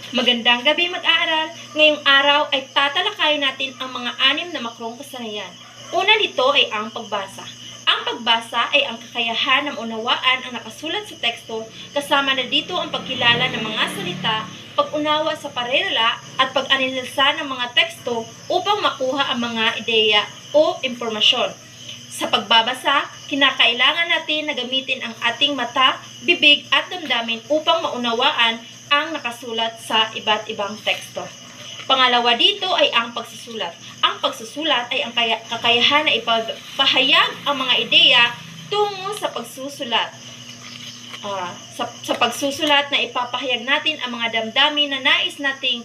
Magandang gabi mag-aaral. Ngayong araw ay tatalakayin natin ang mga 6 na makrong kasanayan. Una nito ay ang pagbasa. Ang pagbasa ay ang kakayahan na maunawaan ang nakasulat sa teksto, kasama na dito ang pagkilala ng mga salita, pag-unawa sa parela at pag-analisa ng mga teksto upang makuha ang mga ideya o impormasyon. Sa pagbabasa, kinakailangan natin na gamitin ang ating mata, bibig at damdamin upang maunawaan ang nakasulat sa iba't ibang teksto. Pangalawa dito ay ang pagsusulat. Ang pagsusulat ay ang kakayahan na ipahayag ang mga ideya tungo sa pagsusulat. Sa pagsusulat na ipapahayag natin ang mga damdamin na nais nating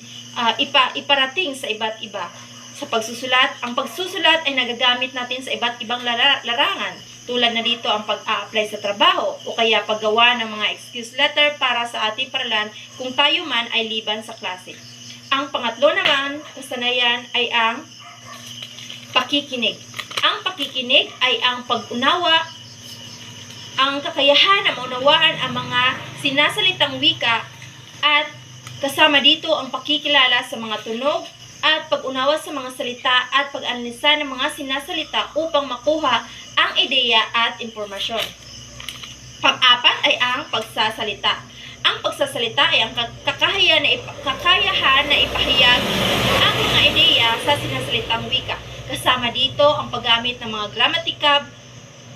iparating sa iba't iba. Sa pagsusulat, ang pagsusulat ay nagagamit natin sa iba't ibang larangan. Tulad na dito ang pag-a-apply sa trabaho o kaya paggawa ng mga excuse letter para sa ating paralan kung tayo man ay liban sa klase. Ang pangatlo naman, kasanayan ay ang pakikinig. Ang pakikinig ay ang pag-unawa, ang kakayahan na maunawaan ang mga sinasalitang wika at kasama dito ang pakikilala sa mga tunog at pag-unawa sa mga salita at pag-analisa ng mga sinasalita upang makuha ang ideya at impormasyon. Pang-apat ay ang pagsasalita. Ang pagsasalita ay ang kakayahan na ipahayag ang mga ideya sa sinasalitang wika. Kasama dito ang paggamit ng mga gramatikab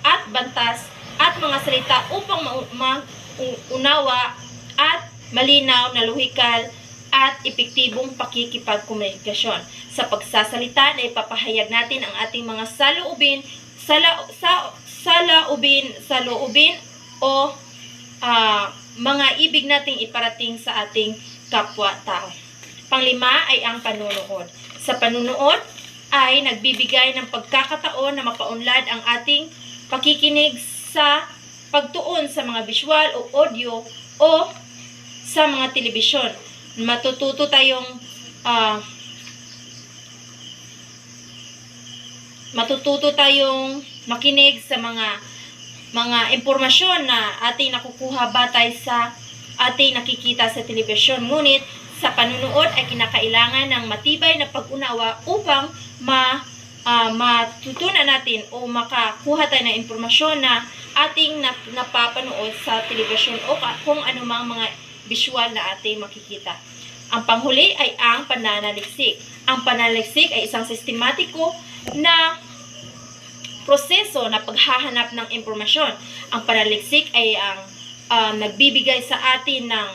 at bantas at mga salita upang maunawa at malinaw na lohikal at epektibong pakikipagkomunikasyon. Sa pagsasalita na ipapahayag natin ang ating mga saloobin o mga ibig nating iparating sa ating kapwa-tao. Panglima ay ang panunood. Sa panunood ay nagbibigay ng pagkakataon na mapaunlad ang ating pakikinig sa pagtuon sa mga visual o audio o sa mga telebisyon. Matututo tayong makinig sa mga impormasyon na ating nakukuha batay sa ating nakikita sa telebisyon. Ngunit sa panunood ay kinakailangan ng matibay na pag-unawa upang matutunan natin o makakuha tayo ng impormasyon na ating napapanood sa telebisyon o kung anumang mga visual na ating makikita. Ang panghuli ay ang pananaliksik. Ang pananaliksik ay isang sistematiko na proseso na paghahanap ng impormasyon. Ang pananaliksik ay ang nagbibigay sa atin ng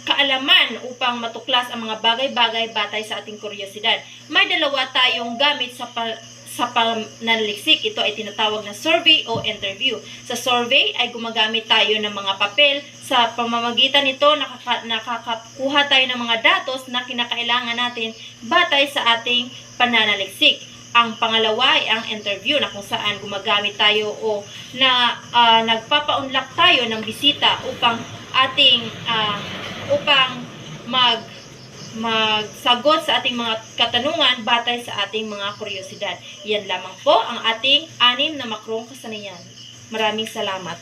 kaalaman upang matuklas ang mga bagay-bagay batay sa ating kuryosidad. May dalawa tayong gamit sa pananaliksik. Ito ay tinatawag na survey o interview. Sa survey ay gumagamit tayo ng mga papel. Sa pamamagitan nito, nakakakuha tayo ng mga datos na kinakailangan natin batay sa ating pananaliksik. Ang pangalawa ay ang interview na kung saan gumagamit tayo o nagpapaunlak tayo ng bisita upang magsagot sa ating mga katanungan batay sa ating mga kuryosidad. Yan lamang po ang ating 6 na makrong kasanayan. Maraming salamat.